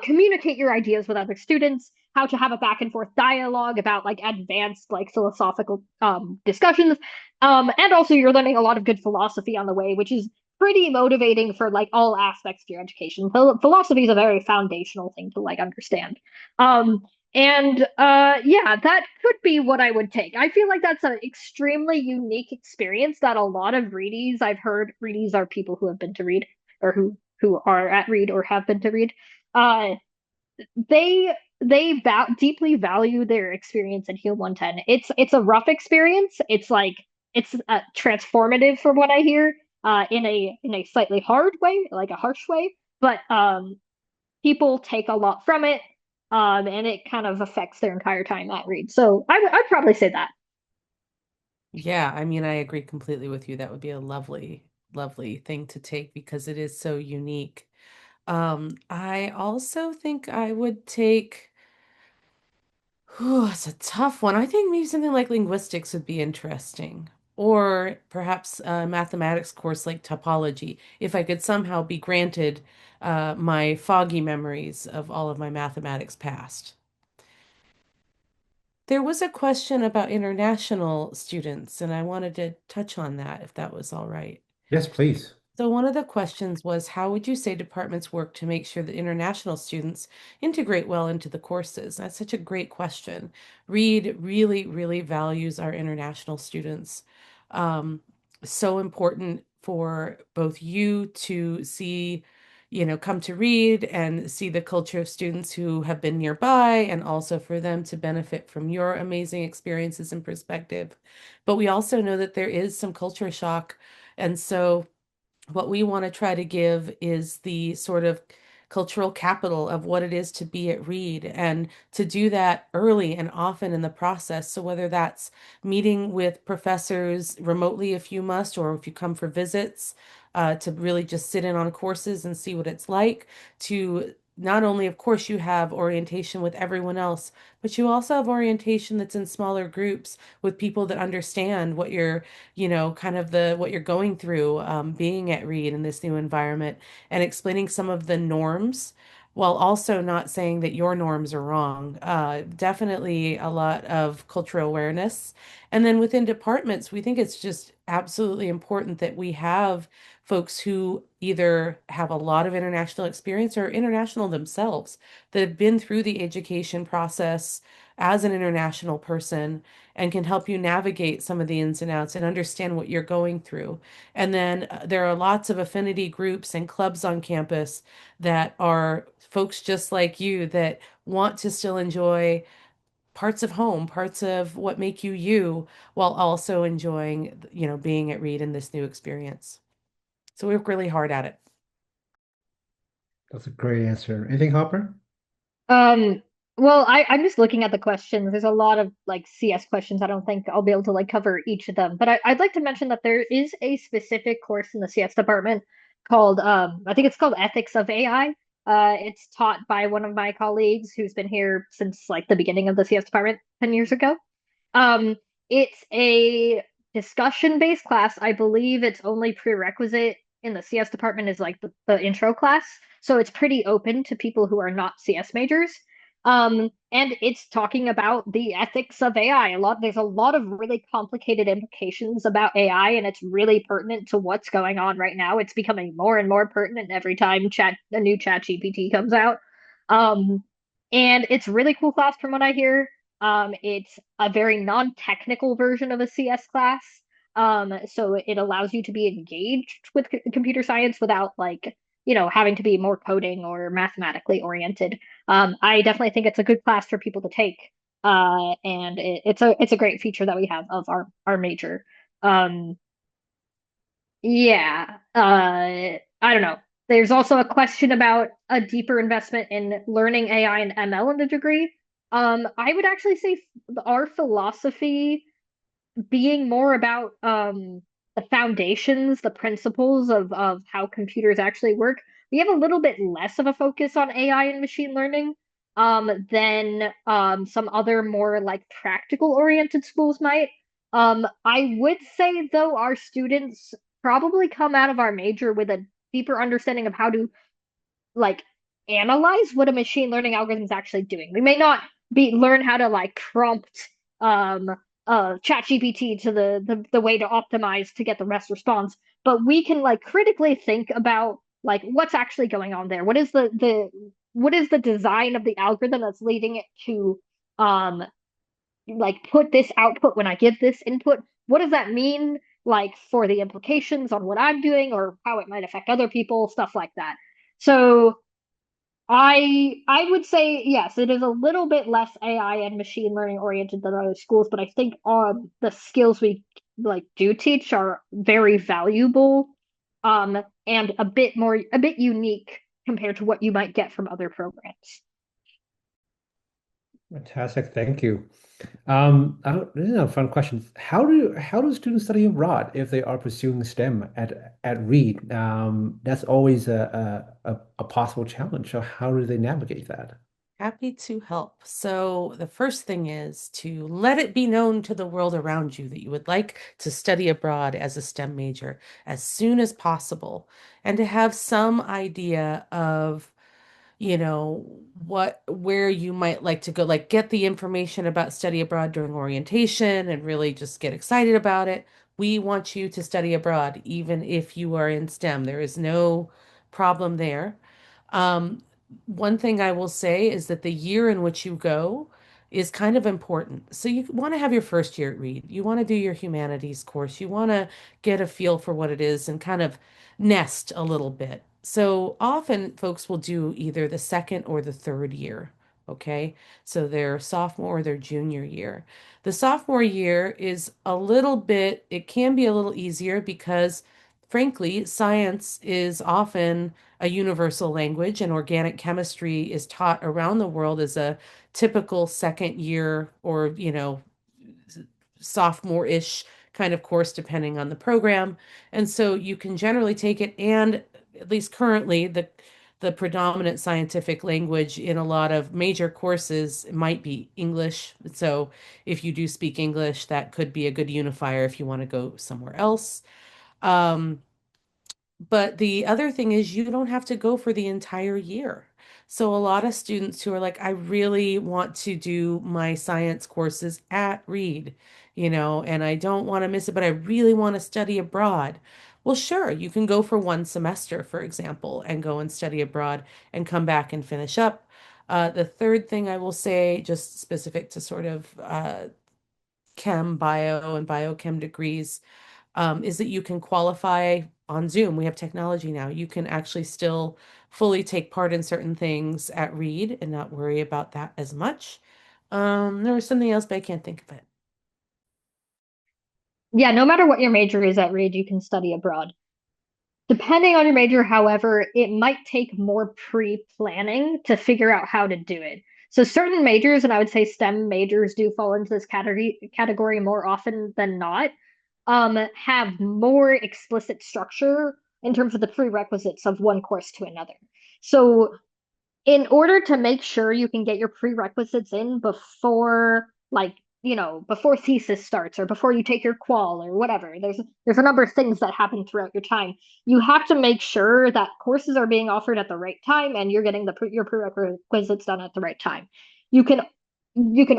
communicate your ideas with other students, how to have a back and forth dialogue about like advanced like philosophical discussions. And also you're learning a lot of good philosophy on the way, which is pretty motivating for like all aspects of your education. Philosophy is a very foundational thing to like understand. And yeah, that could be what I would take. I feel like that's an extremely unique experience that a lot of readies, I've heard readies are people who have been to read. or who are at Reed or have been to Reed, uh, they deeply value their experience in Heal 110. It's a rough experience. It's like it's transformative from what I hear, in a slightly hard way, like a harsh way, but people take a lot from it, and it kind of affects their entire time at Reed. So I'd probably say that. Yeah, I mean, I agree completely with you. That would be a lovely, lovely thing to take because it is so unique. I also think I would take, oh, it's a tough one. I think maybe something like linguistics would be interesting, or perhaps a mathematics course like topology, if I could somehow be granted my foggy memories of all of my mathematics past. There was a question about international students, and I wanted to touch on that if that was all right. Yes, please. So one of the questions was, how would you say departments work to make sure that international students integrate well into the courses? That's such a great question. Reed really, really values our international students. Um, so important for both you to see, come to Reed and see the culture of students who have been nearby, and also for them to benefit from your amazing experiences and perspective. But we also know that there is some culture shock. And so what we want to try to give is the sort of cultural capital of what it is to be at Reed, and to do that early and often in the process. So whether that's meeting with professors remotely if you must, or if you come for visits, to really just sit in on courses and see what it's like, to not only, of course, you have orientation with everyone else, but you also have orientation that's in smaller groups with people that understand what you're, kind of what you're going through, being at Reed in this new environment, and explaining some of the norms while also not saying that your norms are wrong. Definitely a lot of cultural awareness. And then within departments, we think it's just absolutely important that we have folks who either have a lot of international experience or international themselves, that have been through the education process as an international person and can help you navigate some of the ins and outs and understand what you're going through. And then there are lots of affinity groups and clubs on campus that are folks just like you that want to still enjoy parts of home, parts of what make you you, while also enjoying, being at Reed in this new experience. So we work really hard at it. That's a great answer. Anything, Hopper? Um, well, I'm just looking at the questions. There's a lot of like CS questions. I don't think I'll be able to like cover each of them, but I'd like to mention that there is a specific course in the CS department called I think it's called Ethics of AI. It's taught by one of my colleagues who's been here since like the beginning of the CS department 10 years ago. Um, it's a discussion-based class. I believe its only prerequisite in the CS department is like the intro class. So it's pretty open to people who are not CS majors. And it's talking about the ethics of AI. There's a lot of really complicated implications about AI, and it's really pertinent to what's going on right now. It's becoming more and more pertinent every time a new chat GPT comes out. Um, and it's really cool class from what I hear. It's a very non-technical version of a CS class. So it allows you to be engaged with computer science without like, having to be more coding or mathematically oriented. I definitely think it's a good class for people to take. And it's a great feature that we have of our major. Um, yeah. I don't know. There's also a question about a deeper investment in learning AI and ML in the degree. I would actually say our philosophy being more about the foundations, the principles of how computers actually work. We have a little bit less of a focus on AI and machine learning than some other more like practical oriented schools might. I would say though our students probably come out of our major with a deeper understanding of how to like analyze what a machine learning algorithm is actually doing. We may not be learn how to like prompt um chat GPT to the way to optimize to get the best response, but we can like critically think about like what's actually going on there. What is the design of the algorithm that's leading it to um like put this output when I give this input? What does that mean? like for the implications on what I'm doing or how it might affect other people, stuff like that. So I would say yes, it is a little bit less AI and machine learning oriented than other schools, but I think the skills we like do teach are very valuable, and a bit unique compared to what you might get from other programs. Fantastic, thank you. This is a fun question. How do students study abroad if they are pursuing STEM at Reed? That's always a possible challenge. So how do they navigate that? Happy to help. So, the first thing is to let it be known to the world around you that you would like to study abroad as a STEM major as soon as possible, and to have some idea of where you might like to go, like get the information about study abroad during orientation and really just get excited about it. We want you to study abroad, even if you are in STEM. There is no problem there. Um, One thing I will say is that the year in which you go is kind of important. So you want to have your first year at Reed. You want to do your humanities course. You want to get a feel for what it is and kind of nest a little bit. So often folks will do either the second or the third year. Okay. So their sophomore or their junior year. The sophomore year is it can be a little easier because, frankly, science is often a universal language, and organic chemistry is taught around the world as a typical second year or, sophomore-ish kind of course, depending on the program. And so you can generally take it, and at least currently, the predominant scientific language in a lot of major courses might be English. So if you do speak English, that could be a good unifier if you want to go somewhere else. Um, but the other thing is you don't have to go for the entire year. So a lot of students who are like, I really want to do my science courses at Reed, and I don't want to miss it, but I really want to study abroad. Well, sure, you can go for one semester, for example, and go and study abroad and come back and finish up. The third thing I will say, just specific to sort of chem, bio, and biochem degrees, is that you can qualify on Zoom. We have technology now. You can actually still fully take part in certain things at Reed and not worry about that as much. There was something else, but I can't think of it. Yeah, no matter what your major is at Reed, you can study abroad. Depending on your major, however, it might take more pre-planning to figure out how to do it. So certain majors, and I would say STEM majors do fall into this category more often than not, have more explicit structure in terms of the prerequisites of one course to another. So in order to make sure you can get your prerequisites in before before thesis starts or before you take your qual or whatever, there's a number of things that happen throughout your time. You have to make sure that courses are being offered at the right time and you're getting your prerequisites done at the right time. You can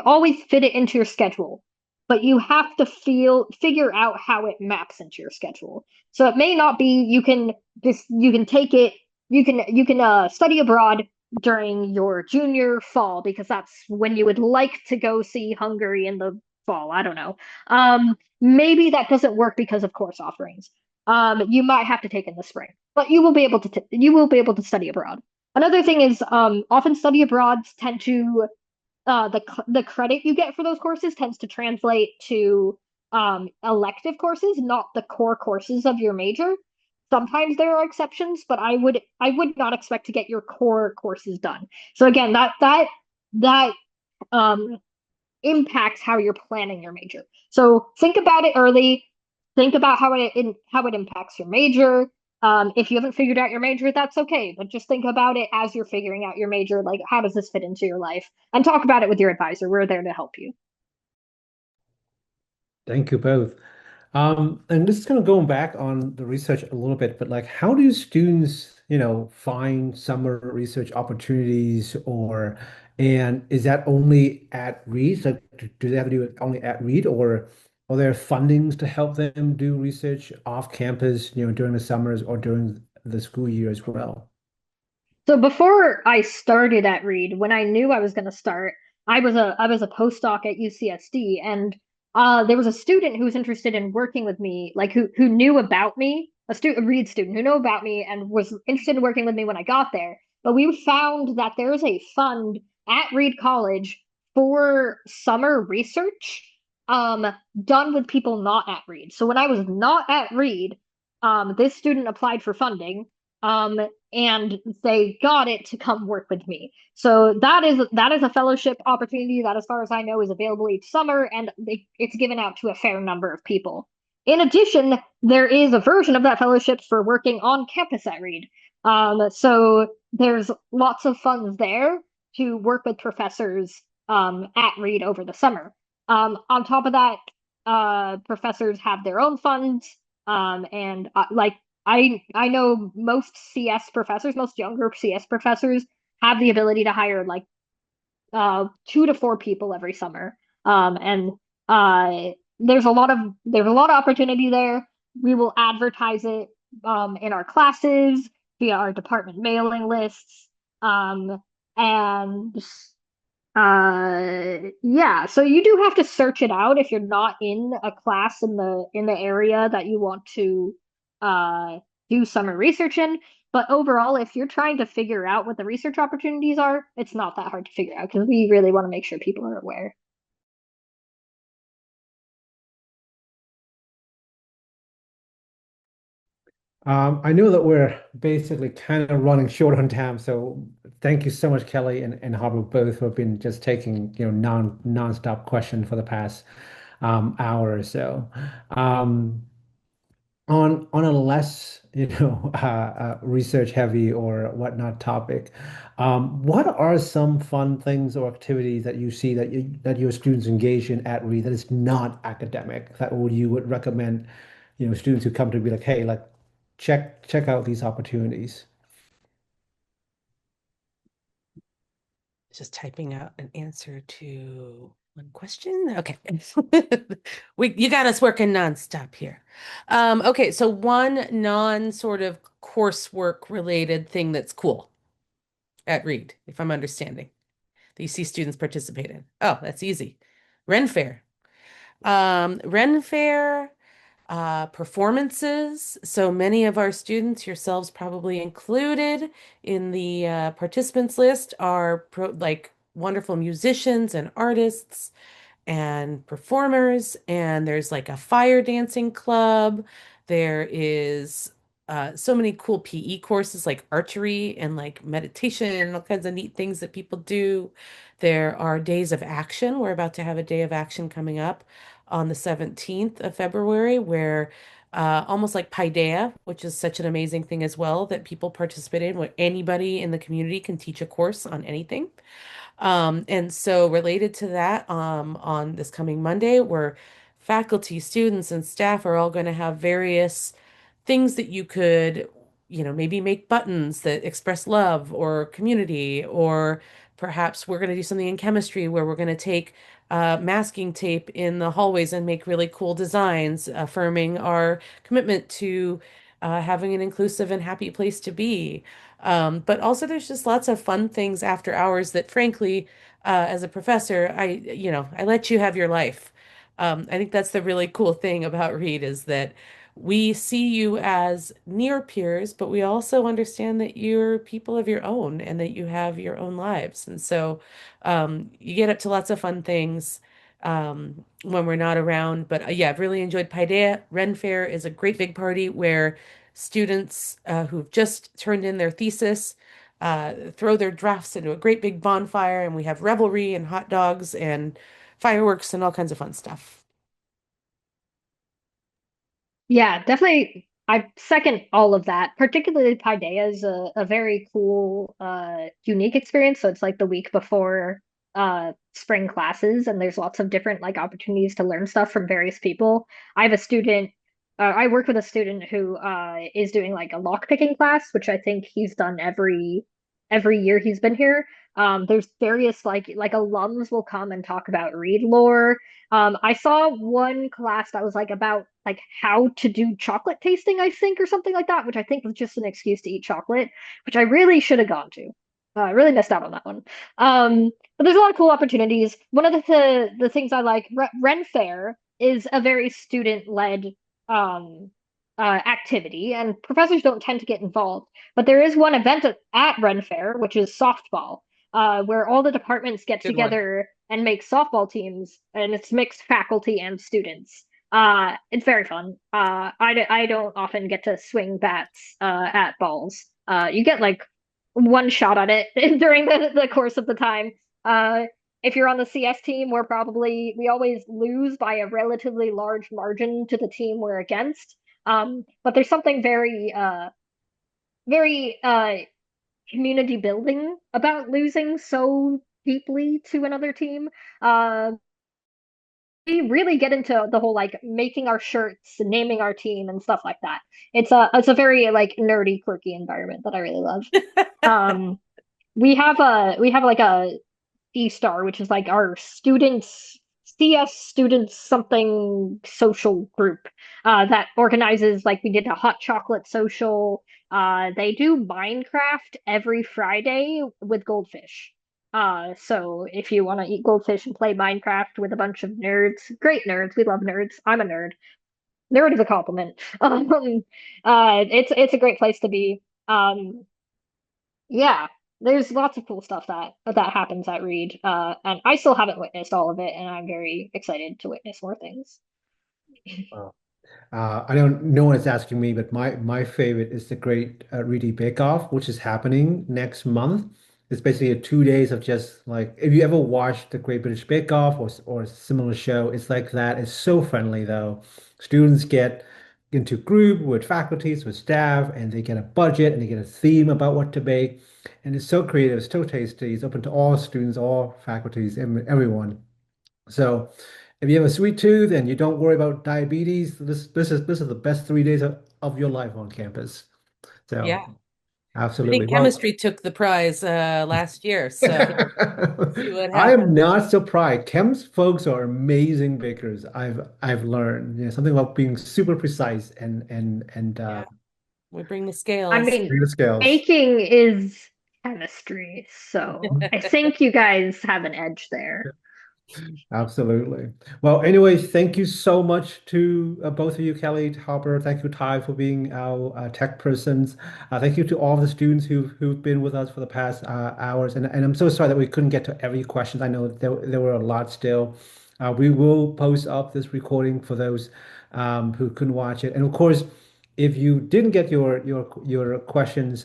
always fit it into your schedule, but you have to figure out how it maps into your schedule. So it may not be you can take it you can study abroad during your junior fall because that's when you would like to go see Hungary in the fall. I don't know. Maybe that doesn't work because of course offerings. You might have to take in the spring, but you will be able to study abroad. Another thing is often study abroads tend to the credit you get for those courses tends to translate to elective courses, not the core courses of your major. Sometimes there are exceptions, but I would not expect to get your core courses done. So again, that um impacts how you're planning your major. So think about it early. Think about how it impacts your major. If you haven't figured out your major, that's okay. But just think about it as you're figuring out your major. Like, how does this fit into your life? And talk about it with your advisor. We're there to help you. Thank you both. And this is kind of going back on the research a little bit, but like, how do students, find summer research opportunities, and is that only at Reed? Like, do they have to do it only at Reed, or are there fundings to help them do research off campus, during the summers or during the school year as well? So before I started at Reed, when I knew I was going to start, I was a postdoc at UCSD, and there was a student who was interested in working with me, like who knew about me, a Reed student who knew about me and was interested in working with me when I got there. But we found that there is a fund at Reed College for summer research, um, done with people not at Reed. So when I was not at Reed, this student applied for funding, um, and they got it to come work with me. So that is a fellowship opportunity that, as far as I know, is available each summer, and it's given out to a fair number of people. In addition, there is a version of that fellowship for working on campus at Reed. So there's lots of funds there to work with professors at Reed over the summer. On top of that, professors have their own funds, and like I know most CS professors, most younger CS professors have the ability to hire like 2 to 4 people every summer. And there's a lot of opportunity there. We will advertise it in our classes, via our department mailing lists. And yeah, so you do have to search it out if you're not in a class in the area that you want to uh do summer research in. But overall, if you're trying to figure out what the research opportunities are, it's not that hard to figure out because we really want to make sure people are aware. I know that we're basically kind of running short on time, so thank you so much, Kelly and Harper, both who have been just taking, non-stop questions for the past hour or so. Um, on a less, research heavy or whatnot topic, what are some fun things or activities that you see that your students engage in at Reed that is not academic that you would recommend, students who come to be like, hey, like check out these opportunities. Just typing out an answer to one question. Okay. You got us working nonstop here. Okay, so one non sort of coursework related thing that's cool at Reed, if I'm understanding, that you see students participate in. Oh, that's easy. Ren Fair. Ren Fair, performances. So many of our students, yourselves probably included in the participants list, are like wonderful musicians and artists and performers, and there's like a fire dancing club. There is so many cool PE courses like archery and like meditation and all kinds of neat things that people do. There are days of action. We're about to have a day of action coming up on the 17th of February, where almost like Paideia, which is such an amazing thing as well, that people participate in, where anybody in the community can teach a course on anything. And so related to that, on this coming Monday, where faculty, students, and staff are all going to have various things that you could, maybe make buttons that express love or community, or perhaps we're going to do something in chemistry where we're going to take masking tape in the hallways and make really cool designs, affirming our commitment to having an inclusive and happy place to be. But also, there's just lots of fun things after hours that, frankly, as a professor, I let you have your life. I think that's the really cool thing about Reed is that we see you as near peers, but we also understand that you're people of your own and that you have your own lives. And so you get up to lots of fun things when we're not around. But yeah, I've really enjoyed Paideia. Ren Fair is a great big party where students who've just turned in their thesis throw their drafts into a great big bonfire, and we have revelry and hot dogs and fireworks and all kinds of fun stuff. Yeah, definitely. I second all of that. Particularly Paideia is a very cool, unique experience. So it's like the week before spring classes, and there's lots of different like opportunities to learn stuff from various people. I have a student. I work with a student who is doing like a lock picking class, which I think he's done every year he's been here. There's various like alums will come and talk about Reed lore. I saw one class that was like about like how to do chocolate tasting, I think, or something like that, which I think was just an excuse to eat chocolate, which I really should have gone to. I really missed out on that one. but there's a lot of cool opportunities. One of the things I like, Ren Fair is a very student-led um activity, and professors don't tend to get involved. But there is one event at Ren Fair, which is softball, where all the departments get Good one. together and make softball teams, and it's mixed faculty and students. It's very fun. I don't often get to swing bats at balls. You get like one shot at it during the course of the time. Uh, if you're on the CS team, we always lose by a relatively large margin to the team we're against. But there's something very community building about losing so deeply to another team. Uh, we really get into the whole like making our shirts, naming our team, and stuff like that. It's a very like nerdy, quirky environment that I really love. Um, we have like a C-Star, which is like our students CS students something social group that organizes like we did a hot chocolate social. They do Minecraft every Friday with goldfish. So if you want to eat goldfish and play Minecraft with a bunch of nerds, great nerds, we love nerds. I'm a nerd. Nerd is a compliment. It's a great place to be. Yeah, there's lots of cool stuff that happens at Reed, and I still haven't witnessed all of it, and I'm very excited to witness more things. Wow. I don't. No one is asking me, but my favorite is the Great Reedy Bake Off, which is happening next month. It's basically 2 days of just like if you ever watched the Great British Bake Off or a similar show, it's like that. It's so friendly though. Students get into group with faculties, with staff, and they get a budget and they get a theme about what to bake. And it's so creative, it's so tasty. It's open to all students, all faculties, everyone. So if you have a sweet tooth and you don't worry about diabetes, this is the best 3 days of your life on campus. So Yeah. I absolutely. think Well, chemistry took the prize last year, so see what I am happens. not surprised. Chems folks are amazing bakers. I've learned, something about being super precise and Yeah, we bring the I scales. mean, the scales. baking is chemistry, so I think you guys have an edge there. Absolutely. Well, anyway, thank you so much to both of you, Kelly, Harper. Thank you, Ty, for being our tech persons. Thank you to all the students who've been with us for the past hours. And I'm so sorry that we couldn't get to every question. I know there were a lot still. We will post up this recording for those who couldn't watch it. And of course, if you didn't get your questions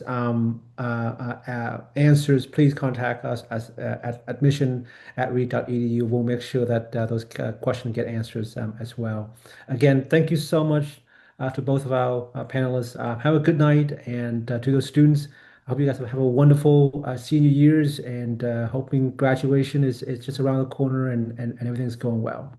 answers, please contact us at admission@reed.edu. We'll make sure that those questions get answers as well. Again, thank you so much to both of our panelists. Have a good night, and to those students, I hope you guys have a wonderful senior years, and hoping graduation is just around the corner and everything's going well.